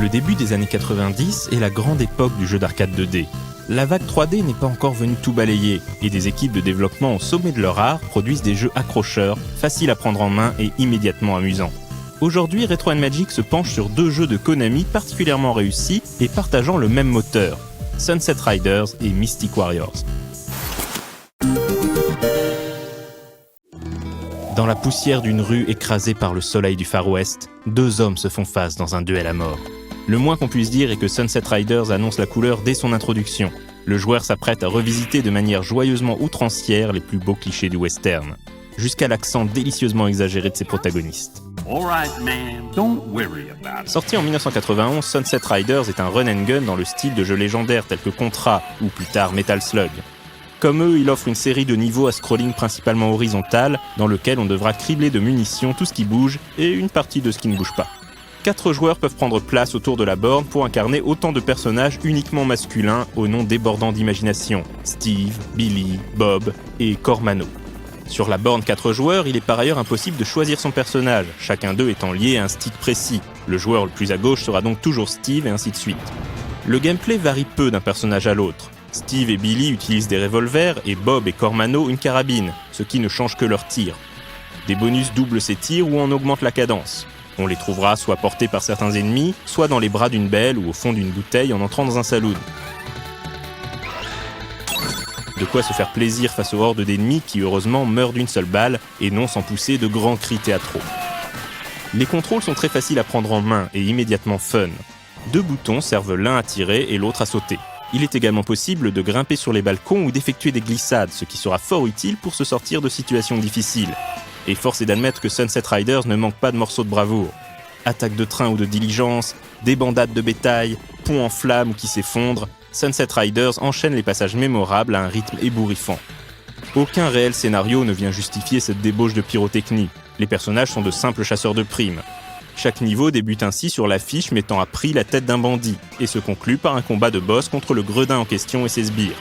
Le début des années 90 est la grande époque du jeu d'arcade 2D. La vague 3D n'est pas encore venue tout balayer, et des équipes de développement au sommet de leur art produisent des jeux accrocheurs, faciles à prendre en main et immédiatement amusants. Aujourd'hui, Retro & Magic se penche sur deux jeux de Konami particulièrement réussis et partageant le même moteur, Sunset Riders et Mystic Warriors. Dans la poussière d'une rue écrasée par le soleil du Far West, deux hommes se font face dans un duel à mort. Le moins qu'on puisse dire est que Sunset Riders annonce la couleur dès son introduction. Le joueur s'apprête à revisiter de manière joyeusement outrancière les plus beaux clichés du western, jusqu'à l'accent délicieusement exagéré de ses protagonistes. Sorti en 1991, Sunset Riders est un run and gun dans le style de jeux légendaires tels que Contra ou plus tard Metal Slug. Comme eux, il offre une série de niveaux à scrolling principalement horizontal, dans lequel on devra cribler de munitions tout ce qui bouge et une partie de ce qui ne bouge pas. 4 joueurs peuvent prendre place autour de la borne pour incarner autant de personnages uniquement masculins au nom débordant d'imagination, Steve, Billy, Bob et Cormano. Sur la borne 4 joueurs, il est par ailleurs impossible de choisir son personnage, chacun d'eux étant lié à un stick précis. Le joueur le plus à gauche sera donc toujours Steve et ainsi de suite. Le gameplay varie peu d'un personnage à l'autre. Steve et Billy utilisent des revolvers et Bob et Cormano une carabine, ce qui ne change que leurs tirs. Des bonus doublent ces tirs ou en augmentent la cadence. On les trouvera soit portés par certains ennemis, soit dans les bras d'une belle ou au fond d'une bouteille en entrant dans un saloon. De quoi se faire plaisir face aux hordes d'ennemis qui heureusement meurent d'une seule balle et non sans pousser de grands cris théâtraux. Les contrôles sont très faciles à prendre en main et immédiatement fun. 2 boutons servent l'un à tirer et l'autre à sauter. Il est également possible de grimper sur les balcons ou d'effectuer des glissades, ce qui sera fort utile pour se sortir de situations difficiles. Et force est d'admettre que Sunset Riders ne manque pas de morceaux de bravoure. Attaques de train ou de diligence, débandades de bétail, ponts en flammes qui s'effondrent, Sunset Riders enchaîne les passages mémorables à un rythme ébouriffant. Aucun réel scénario ne vient justifier cette débauche de pyrotechnie. Les personnages sont de simples chasseurs de primes. Chaque niveau débute ainsi sur l'affiche mettant à prix la tête d'un bandit et se conclut par un combat de boss contre le gredin en question et ses sbires.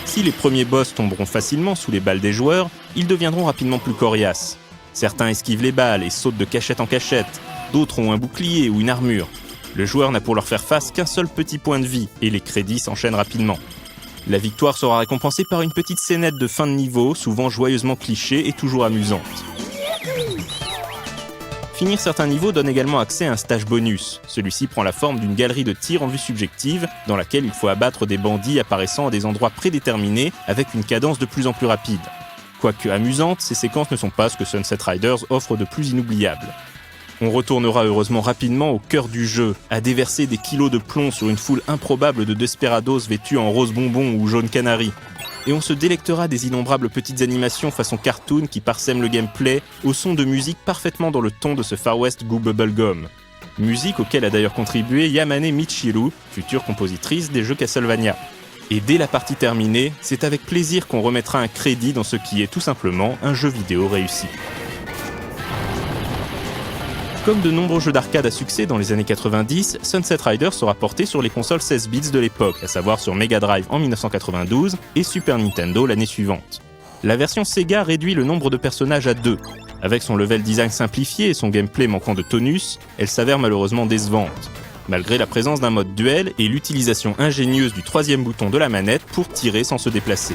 Si les premiers boss tomberont facilement sous les balles des joueurs, ils deviendront rapidement plus coriaces. Certains esquivent les balles et sautent de cachette en cachette, d'autres ont un bouclier ou une armure. Le joueur n'a pour leur faire face qu'un seul petit point de vie et les crédits s'enchaînent rapidement. La victoire sera récompensée par une petite scénette de fin de niveau, souvent joyeusement clichée et toujours amusante. Finir certains niveaux donne également accès à un stage bonus. Celui-ci prend la forme d'une galerie de tir en vue subjective, dans laquelle il faut abattre des bandits apparaissant à des endroits prédéterminés avec une cadence de plus en plus rapide. Quoique amusantes, ces séquences ne sont pas ce que Sunset Riders offre de plus inoubliable. On retournera heureusement rapidement au cœur du jeu, à déverser des kilos de plomb sur une foule improbable de desperados vêtus en rose bonbon ou jaune canari. Et on se délectera des innombrables petites animations façon cartoon qui parsèment le gameplay au son de musique parfaitement dans le ton de ce Far West goût bubblegum. Musique auquel a d'ailleurs contribué Yamane Michiru, future compositrice des jeux Castlevania. Et dès la partie terminée, c'est avec plaisir qu'on remettra un crédit dans ce qui est tout simplement un jeu vidéo réussi. Comme de nombreux jeux d'arcade à succès dans les années 90, Sunset Riders sera porté sur les consoles 16 bits de l'époque, à savoir sur Mega Drive en 1992 et Super Nintendo l'année suivante. La version Sega réduit le nombre de personnages à 2. Avec son level design simplifié et son gameplay manquant de tonus, elle s'avère malheureusement décevante, malgré la présence d'un mode duel et l'utilisation ingénieuse du 3e bouton de la manette pour tirer sans se déplacer.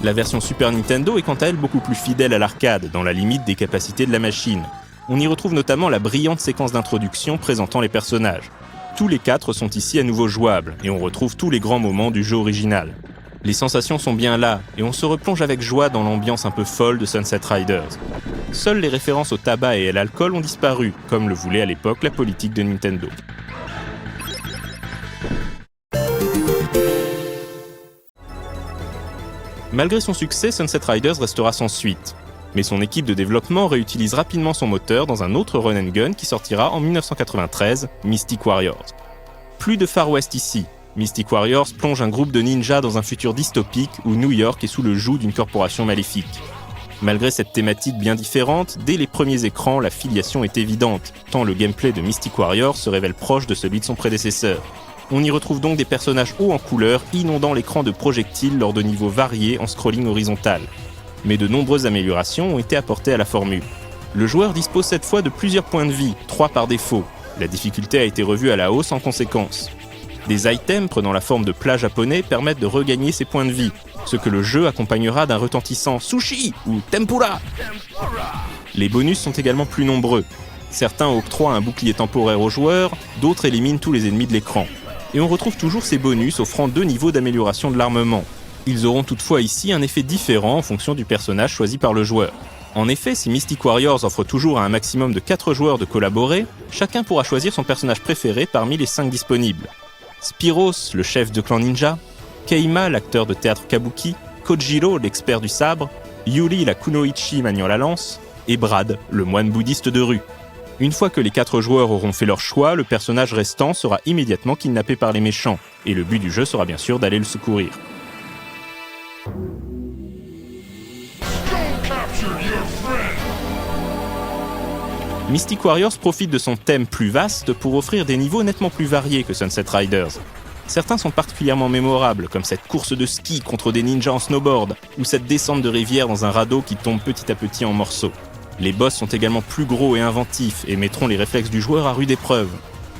La version Super Nintendo est quant à elle beaucoup plus fidèle à l'arcade, dans la limite des capacités de la machine. On y retrouve notamment la brillante séquence d'introduction présentant les personnages. Tous les 4 sont ici à nouveau jouables, et on retrouve tous les grands moments du jeu original. Les sensations sont bien là, et on se replonge avec joie dans l'ambiance un peu folle de Sunset Riders. Seules les références au tabac et à l'alcool ont disparu, comme le voulait à l'époque la politique de Nintendo. Malgré son succès, Sunset Riders restera sans suite. Mais son équipe de développement réutilise rapidement son moteur dans un autre run and gun qui sortira en 1993, Mystic Warriors. Plus de Far West ici. Mystic Warriors plonge un groupe de ninjas dans un futur dystopique où New York est sous le joug d'une corporation maléfique. Malgré cette thématique bien différente, dès les premiers écrans, la filiation est évidente, tant le gameplay de Mystic Warriors se révèle proche de celui de son prédécesseur. On y retrouve donc des personnages hauts en couleur inondant l'écran de projectiles lors de niveaux variés en scrolling horizontal. Mais de nombreuses améliorations ont été apportées à la formule. Le joueur dispose cette fois de plusieurs points de vie, 3 par défaut. La difficulté a été revue à la hausse en conséquence. Des items prenant la forme de plats japonais permettent de regagner ces points de vie, ce que le jeu accompagnera d'un retentissant sushi ou tempura. Les bonus sont également plus nombreux. Certains octroient un bouclier temporaire aux joueurs, d'autres éliminent tous les ennemis de l'écran. Et on retrouve toujours ces bonus offrant 2 niveaux d'amélioration de l'armement. Ils auront toutefois ici un effet différent en fonction du personnage choisi par le joueur. En effet, si Mystic Warriors offre toujours à un maximum de 4 joueurs de collaborer, chacun pourra choisir son personnage préféré parmi les 5 disponibles. Spiros, le chef de clan ninja, Keima, l'acteur de théâtre kabuki, Kojiro, l'expert du sabre, Yuri, la kunoichi maniant la lance, et Brad, le moine bouddhiste de rue. Une fois que les 4 joueurs auront fait leur choix, le personnage restant sera immédiatement kidnappé par les méchants, et le but du jeu sera bien sûr d'aller le secourir. Mystic Warriors profite de son thème plus vaste pour offrir des niveaux nettement plus variés que Sunset Riders. Certains sont particulièrement mémorables, comme cette course de ski contre des ninjas en snowboard, ou cette descente de rivière dans un radeau qui tombe petit à petit en morceaux. Les boss sont également plus gros et inventifs et mettront les réflexes du joueur à rude épreuve.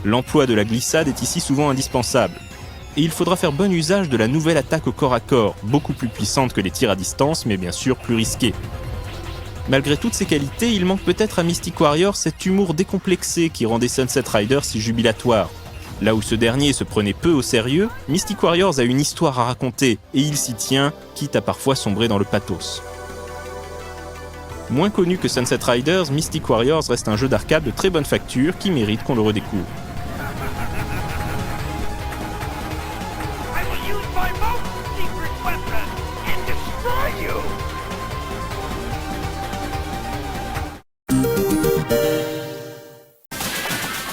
L'emploi de la glissade est ici souvent indispensable. Et il faudra faire bon usage de la nouvelle attaque au corps à corps, beaucoup plus puissante que les tirs à distance, mais bien sûr plus risquée. Malgré toutes ces qualités, il manque peut-être à Mystic Warriors cet humour décomplexé qui rendait Sunset Riders si jubilatoire. Là où ce dernier se prenait peu au sérieux, Mystic Warriors a une histoire à raconter, et il s'y tient, quitte à parfois sombrer dans le pathos. Moins connu que Sunset Riders, Mystic Warriors reste un jeu d'arcade de très bonne facture qui mérite qu'on le redécouvre.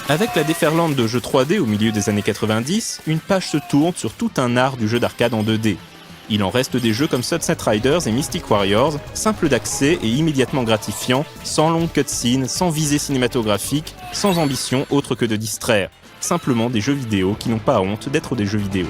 Avec la déferlante de jeux 3D au milieu des années 90, une page se tourne sur tout un art du jeu d'arcade en 2D. Il en reste des jeux comme Sunset Riders et Mystic Warriors, simples d'accès et immédiatement gratifiants, sans longue cutscene, sans visée cinématographique, sans ambition autre que de distraire. Simplement des jeux vidéo qui n'ont pas honte d'être des jeux vidéo.